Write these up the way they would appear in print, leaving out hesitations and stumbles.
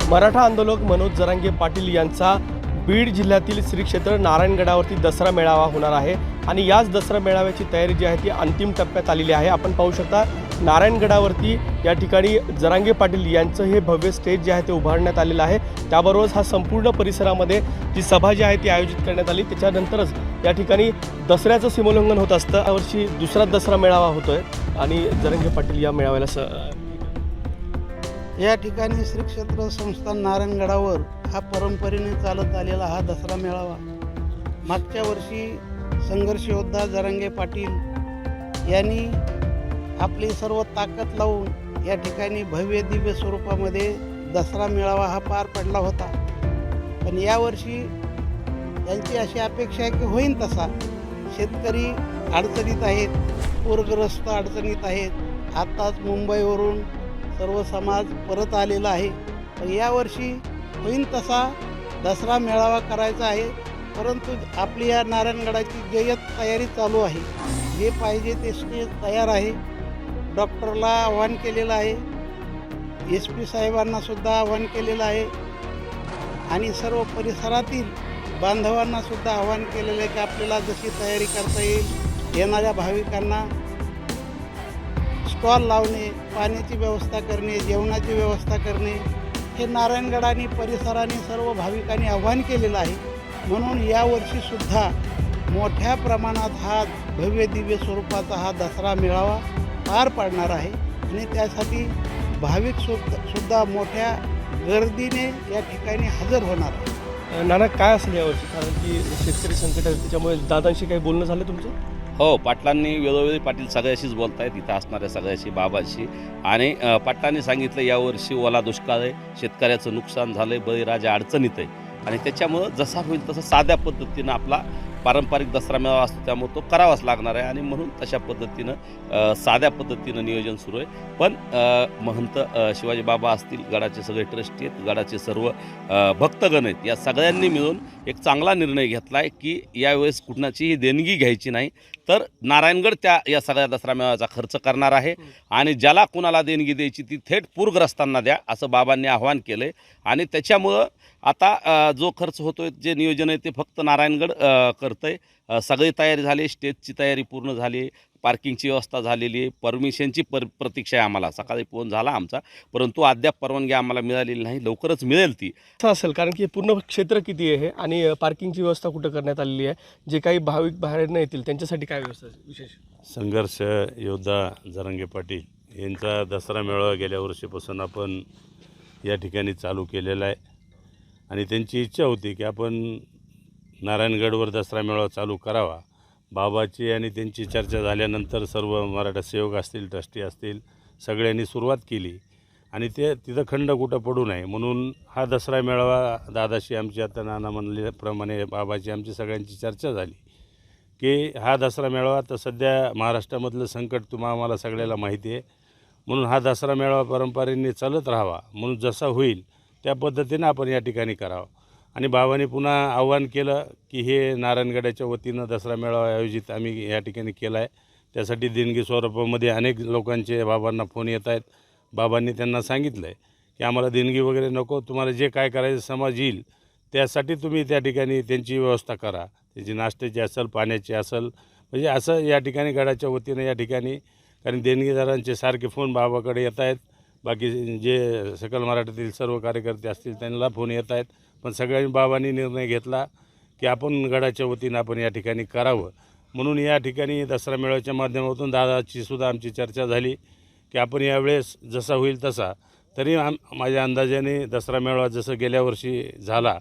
मराठा आंदोलक मनोज जरांगे पाटील यांचा बीड जिल्ह्यातील श्री क्षेत्र नारायणगडावरती दसरा मेळावा होणार आहे आणि याच दसरा मेळाव्याची तयारी जी आहे ती अंतिम टप्प्यात आलेली आहे। आपण पाहू शकता नारायणगडावरती या ठिकाणी जरांगे पाटील यांचं हे भव्य स्टेज जे आहे ते उभारण्यात आलेलं आहे। त्याबरोबरच हा संपूर्ण परिसरामध्ये जी सभा जी आहे ती आयोजित करण्यात आली, त्याच्यानंतरच या ठिकाणी दसऱ्याचं सीमोल्लंघन होत असतं। यावर्षी दुसरा दसरा मेळावा होतोय आणि जरांगे पाटील या मेळाव्याला या ठिकाणी श्री क्षेत्र संस्थान नारायणगडावर हा परंपरेने चालत आलेला हा दसरा मेळावा मागच्या वर्षी संघर्ष योद्धा जरांगे पाटील यांनी आपली सर्व ताकद लावून या ठिकाणी भव्य दिव्य स्वरूपामध्ये दसरा मेळावा हा पार पडला होता। पण यावर्षी त्यांची अशी अपेक्षा आहे की होईन तसा। शेतकरी अडचणीत आहेत, पूरग्रस्त अडचणीत आहेत। आताच मुंबईवरून सर्व समाज परत आलेला आहे। पण यावर्षी होईन तसा दसरा मेळावा करायचा आहे, परंतु आपली या नारायणगडाची जय्यत तयारी चालू आहे। जे पाहिजे ते स्टेज तयार आहे। डॉक्टरला आव्हान केलेलं आहे, SP साहेबांना सुद्धा आव्हान केलेलं आहे आणि सर्व परिसरातील बांधवांना सुद्धा आव्हान केलेलं आहे की आपल्याला जशी तयारी करता येईल येणाऱ्या भाविकांना स्टॉल लावणे, पाण्याची व्यवस्था करणे, जेवणाची व्यवस्था करणे हे नारायणगड आणि परिसराने सर्व भाविकांनी आव्हान केलेलं आहे। म्हणून यावर्षीसुद्धा मोठ्या प्रमाणात हा भव्य दिव्य स्वरूपाचा हा दसरा मेळावा पार पाडणार आहे आणि त्यासाठी भाविक सुद्धा मोठ्या गर्दीने या ठिकाणी हजर होणार आहे। नाना काय असेल यावर्षी, कारण की शेतकरी संकट आहे त्याच्यामुळे दादांशी काही बोलणं झालं तुमचं? हो, पाटलांनी वेळोवेळी पाटील सगळ्याशीच बोलत आहेत, इथं असणाऱ्या सगळ्याशी, बाबाशी। आणि पाटलांनी सांगितलं यावर्षी ओला दुष्काळ आहे, शेतकऱ्याचं नुकसान झालं आहे, बळीराजा अडचणीत आहे आणि त्याच्यामुळं जसा होईल तसं साध्या पद्धतीनं आपला पारंपरिक दसरा मेळावा असतो, त्यामुळे तो करावाच लागणार आहे आणि म्हणून तशा पद्धतीनं साध्या पद्धतीनं नियोजन सुरू आहे। पण महंत शिवाजी बाबा असतील, गडाचे सगळे ट्रस्टी आहेत, गडाचे सर्व भक्तगण आहेत, या सगळ्यांनी मिळून एक चांगला निर्णय घेतला आहे की यावेळेस कुणाचीही देणगी घ्यायची नाही, तर नारायणगड या सगळ्या दसरा मेळाव्याचा खर्च करणार आहे आणि ज्याला कुणाला देणगी द्यायची ती थेट पूरग्रस्तांना द्या असं बाबांनी आवाहन केलं आहे। आणि त्याच्यामुळं आता जो खर्च होतो आहे, जे नियोजन आहे ते फक्त नारायणगड करतं आहे। सगळी तयारी झाली, स्टेजची तयारी पूर्ण झाली, पार्किंगची व्यवस्था झालेली आहे, परमिशनची प्रतीक्षा आहे। आम्हाला सकाळी फोन झाला आमचा, परंतु अद्याप परवानगी आम्हाला मिळालेली नाही, लवकरच मिळेल ती। असं असेल कारण की पूर्ण क्षेत्र किती आहे आणि पार्किंगची व्यवस्था कुठं करण्यात आलेली आहे, जे काही भाविक बाहेर न येतील त्यांच्यासाठी काय व्यवस्था विशेष? संघर्ष योद्धा जरांगे पाटील यांचा दसरा मेळावा गेल्या वर्षीपासून आपण या ठिकाणी चालू केलेला आहे आणि त्यांची इच्छा होती की आपण नारायणगडवर दसरा मेळावा चालू करावा। बाबाची आणि त्यांची चर्चा झाल्यानंतर सर्व मराठा सेवक असतील, ट्रस्टी असतील, सगळ्यांनी सुरुवात केली आणि ते तिथं खंड कुठं पडू नये म्हणून हा दसरा मेळावा दादाशी आमची, आता नाना म्हणल्याप्रमाणे बाबाची आमची सगळ्यांची चर्चा झाली की हा दसरा मेळावा तर सध्या महाराष्ट्रामधलं संकट आम्हाला सगळ्याला माहिती आहे, म्हणून हा दसरा मेळावा परंपरेने चालत राहावा, म्हणून जसा होईल त्या पद्धतीनं आपण या ठिकाणी करावं। आणि बाबांनी पुन्हा आव्हान केलं की हे नारायणगडाच्या वतीनं दसरा मेळावा आयोजित आम्ही या ठिकाणी केला आहे, त्यासाठी देणगी स्वरूपामध्ये अनेक लोकांचे बाबांना फोन येत आहेत। बाबांनी त्यांना सांगितलं आहे की आम्हाला देणगी वगैरे नको, तुम्हाला जे काय करायचं समाज येईल त्यासाठी तुम्ही त्या ठिकाणी त्यांची व्यवस्था करा, त्याची नाश्त्याची असेल, पाण्याची असेल, म्हणजे असं या ठिकाणी गडाच्या वतीनं या ठिकाणी, कारण देणगीदारांचे सारखे फोन बाबाकडे येत आहेत। बाकी जे सकल मराठीतील सर्व कार्यकर्ते असतील त्यांना फोन येत आहेत, पण सगळ्यांनी बाबांनी निर्णय घेतला की आपण गडाच्या वतीनं आपण या ठिकाणी करावं। म्हणून या ठिकाणी दसरा मेळाव्याच्या माध्यमातून दादाची सुद्धा आमची चर्चा झाली की आपण यावेळेस जसा होईल तसा, तरी माझ्या अंदाजाने दसरा मेळावा जसं गेल्या वर्षी झाला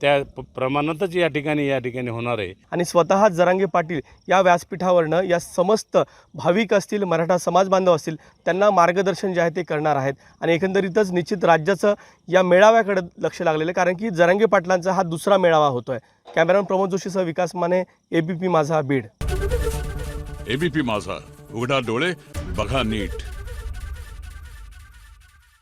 त्या प्रमाणातच या ठिकाणी होणार आहे। आणि स्वतः जरांगे पाटील या व्यासपीठावरनं या समस्त भाविक असतील, मराठा समाज बांधव असतील, त्यांना मार्गदर्शन जे आहे ते करणार आहेत आणि एकंदरीतच निश्चित राज्याचं या मेळाव्याकडे लक्ष लागलेलं आहे, कारण की जरांगे पाटलांचा हा दुसरा मेळावा होतोय। कॅमेरामन प्रमोद जोशीसह विकास माने, ABP माझा, बीड। ABP माझा, उघडा डोळे बघा नीट।